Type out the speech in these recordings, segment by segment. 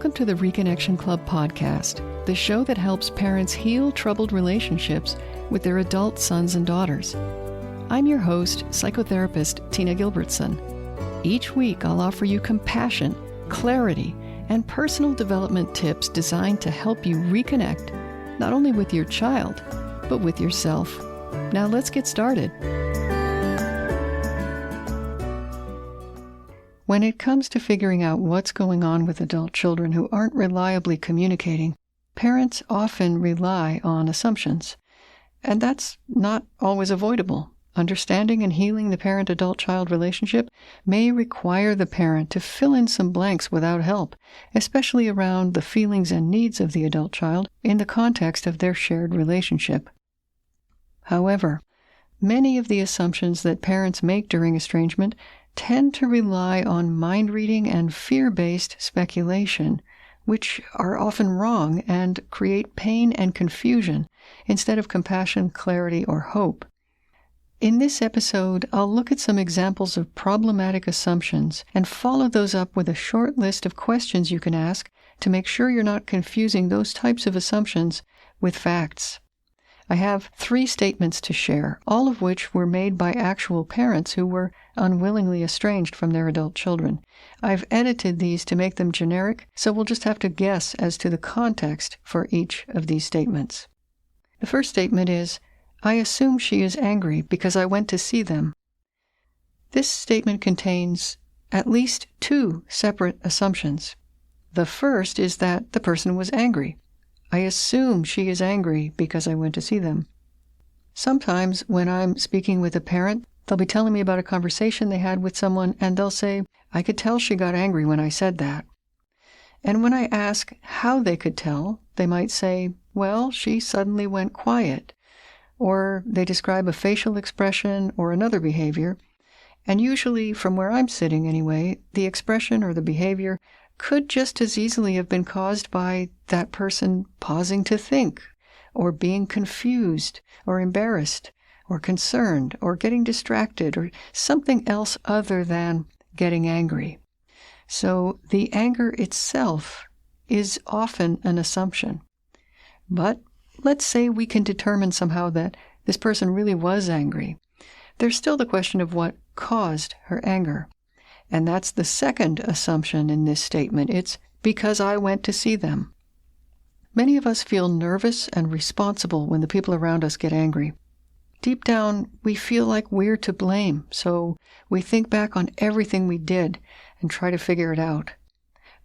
Welcome to the Reconnection Club podcast, the show that helps parents heal troubled relationships with their adult sons and daughters. I'm your host, psychotherapist Tina Gilbertson. Each week, I'll offer you compassion, clarity, and personal development tips designed to help you reconnect, not only with your child, but with yourself. Now let's get started. When it comes to figuring out what's going on with adult children who aren't reliably communicating, parents often rely on assumptions. And that's not always avoidable. Understanding and healing the parent-adult-child relationship may require the parent to fill in some blanks without help, especially around the feelings and needs of the adult child in the context of their shared relationship. However, many of the assumptions that parents make during estrangement tend to rely on mind-reading and fear-based speculation, which are often wrong and create pain and confusion instead of compassion, clarity, or hope. In this episode, I'll look at some examples of problematic assumptions and follow those up with a short list of questions you can ask to make sure you're not confusing those types of assumptions with facts. I have 3 statements to share, all of which were made by actual parents who were unwillingly estranged from their adult children. I've edited these to make them generic, so we'll just have to guess as to the context for each of these statements. The first statement is, "I assume she is angry because I went to see them." This statement contains at least 2 separate assumptions. The first is that the person was angry. I assume she is angry because I went to see them. Sometimes when I'm speaking with a parent, they'll be telling me about a conversation they had with someone, and they'll say, "I could tell she got angry when I said that." And when I ask how they could tell, they might say, "Well, she suddenly went quiet." Or they describe a facial expression or another behavior. And usually, from where I'm sitting anyway, the expression or the behavior could just as easily have been caused by that person pausing to think, or being confused, or embarrassed, or concerned, or getting distracted, or something else other than getting angry. So the anger itself is often an assumption. But let's say we can determine somehow that this person really was angry. There's still the question of what caused her anger. And that's the second assumption in this statement. It's because I went to see them. Many of us feel nervous and responsible when the people around us get angry. Deep down, we feel like we're to blame, so we think back on everything we did and try to figure it out.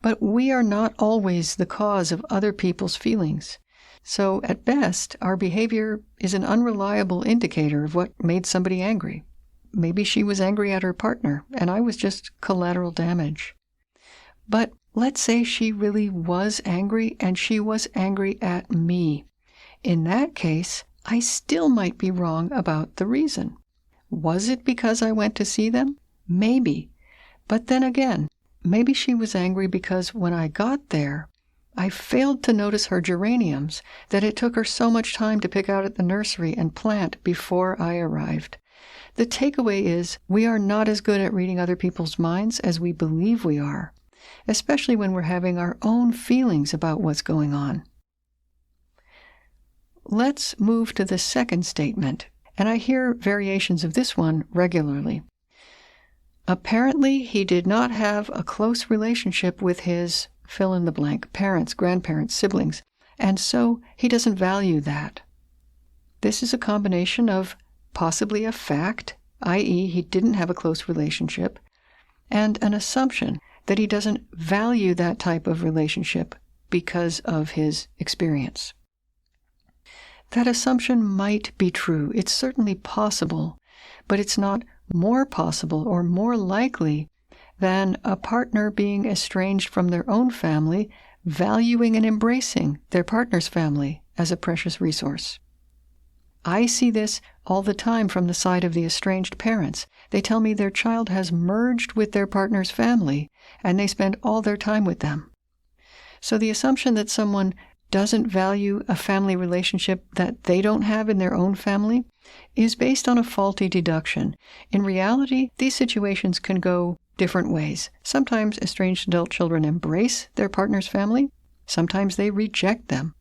But we are not always the cause of other people's feelings. So at best, our behavior is an unreliable indicator of what made somebody angry. Maybe she was angry at her partner, and I was just collateral damage. But let's say she really was angry, and she was angry at me. In that case, I still might be wrong about the reason. Was it because I went to see them? Maybe. But then again, maybe she was angry because when I got there, I failed to notice her geraniums that it took her so much time to pick out at the nursery and plant before I arrived. The takeaway is we are not as good at reading other people's minds as we believe we are, especially when we're having our own feelings about what's going on. Let's move to the second statement, and I hear variations of this one regularly. Apparently, he did not have a close relationship with his fill-in-the-blank parents, grandparents, siblings, and so he doesn't value that. This is a combination of possibly a fact, i.e. he didn't have a close relationship, and an assumption that he doesn't value that type of relationship because of his experience. That assumption might be true. It's certainly possible, but it's not more possible or more likely than a partner being estranged from their own family, valuing and embracing their partner's family as a precious resource. I see this all the time from the side of the estranged parents. They tell me their child has merged with their partner's family, and they spend all their time with them. So the assumption that someone doesn't value a family relationship that they don't have in their own family is based on a faulty deduction. In reality, these situations can go different ways. Sometimes estranged adult children embrace their partner's family. Sometimes they reject them.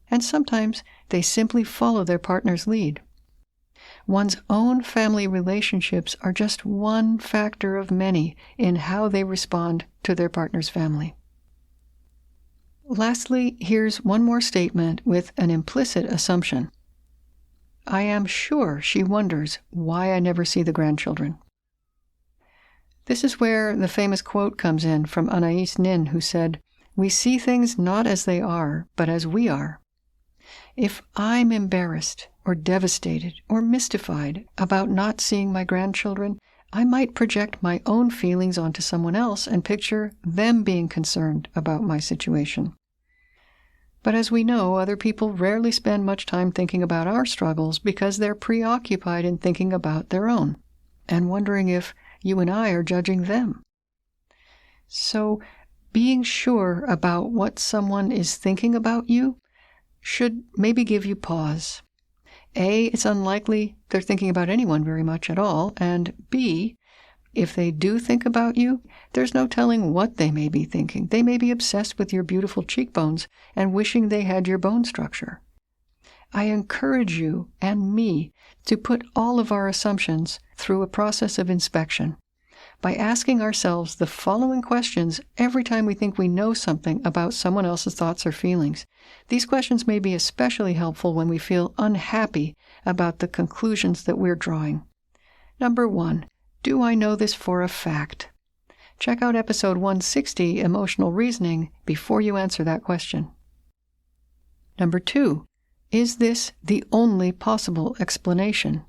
And sometimes they simply follow their partner's lead. One's own family relationships are just one factor of many in how they respond to their partner's family. Lastly, here's one more statement with an implicit assumption. I am sure she wonders why I never see the grandchildren. This is where the famous quote comes in from Anais Nin, who said, "We see things not as they are, but as we are." If I'm embarrassed or devastated or mystified about not seeing my grandchildren, I might project my own feelings onto someone else and picture them being concerned about my situation. But as we know, other people rarely spend much time thinking about our struggles because they're preoccupied in thinking about their own and wondering if you and I are judging them. So, being sure about what someone is thinking about you should maybe give you pause. A, it's unlikely they're thinking about anyone very much at all, and B, if they do think about you, there's no telling what they may be thinking. They may be obsessed with your beautiful cheekbones and wishing they had your bone structure. I encourage you and me to put all of our assumptions through a process of inspection by asking ourselves the following questions every time we think we know something about someone else's thoughts or feelings. These questions may be especially helpful when we feel unhappy about the conclusions that we're drawing. Number 1, do I know this for a fact? Check out episode 160, Emotional Reasoning, before you answer that question. Number 2, is this the only possible explanation?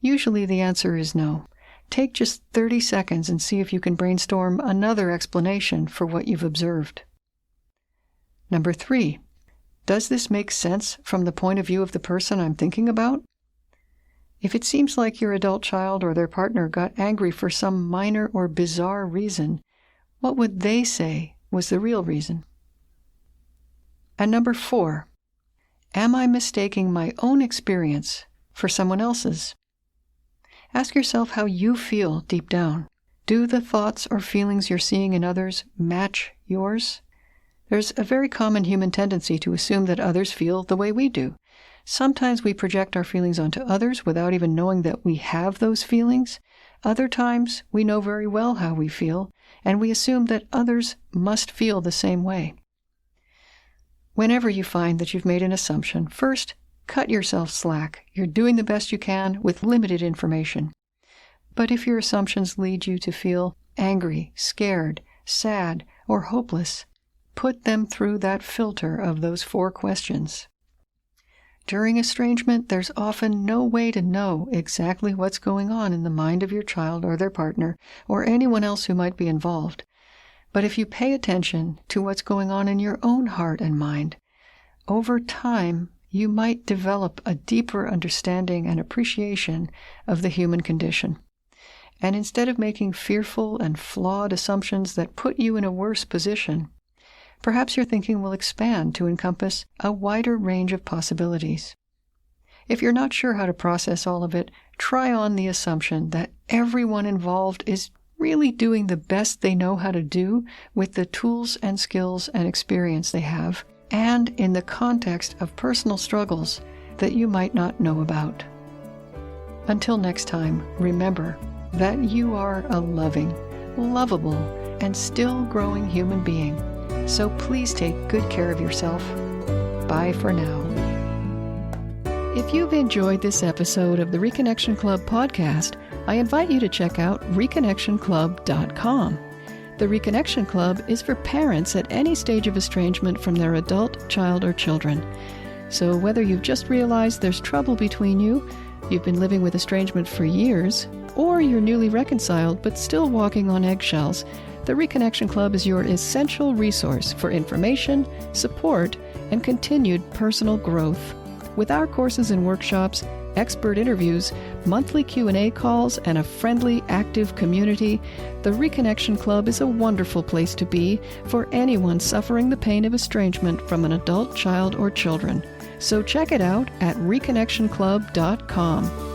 Usually the answer is no. Take just 30 seconds and see if you can brainstorm another explanation for what you've observed. Number 3, does this make sense from the point of view of the person I'm thinking about? If it seems like your adult child or their partner got angry for some minor or bizarre reason, what would they say was the real reason? And number 4, am I mistaking my own experience for someone else's? Ask yourself how you feel deep down. Do the thoughts or feelings you're seeing in others match yours? There's a very common human tendency to assume that others feel the way we do. Sometimes we project our feelings onto others without even knowing that we have those feelings. Other times we know very well how we feel, and we assume that others must feel the same way. Whenever you find that you've made an assumption, first, cut yourself slack. You're doing the best you can with limited information. But if your assumptions lead you to feel angry, scared, sad, or hopeless, put them through that filter of those 4 questions. During estrangement, there's often no way to know exactly what's going on in the mind of your child or their partner or anyone else who might be involved. But if you pay attention to what's going on in your own heart and mind, over time, you might develop a deeper understanding and appreciation of the human condition. And instead of making fearful and flawed assumptions that put you in a worse position, perhaps your thinking will expand to encompass a wider range of possibilities. If you're not sure how to process all of it, try on the assumption that everyone involved is really doing the best they know how to do with the tools and skills and experience they have, and in the context of personal struggles that you might not know about. Until next time, remember that you are a loving, lovable, and still growing human being. So please take good care of yourself. Bye for now. If you've enjoyed this episode of the Reconnection Club podcast, I invite you to check out reconnectionclub.com. The Reconnection Club is for parents at any stage of estrangement from their adult, child, or children. So whether you've just realized there's trouble between you, you've been living with estrangement for years, or you're newly reconciled but still walking on eggshells, the Reconnection Club is your essential resource for information, support, and continued personal growth. With our courses and workshops, expert interviews, monthly Q&A calls, and a friendly, active community, the Reconnection Club is a wonderful place to be for anyone suffering the pain of estrangement from an adult, child, or children. So check it out at reconnectionclub.com.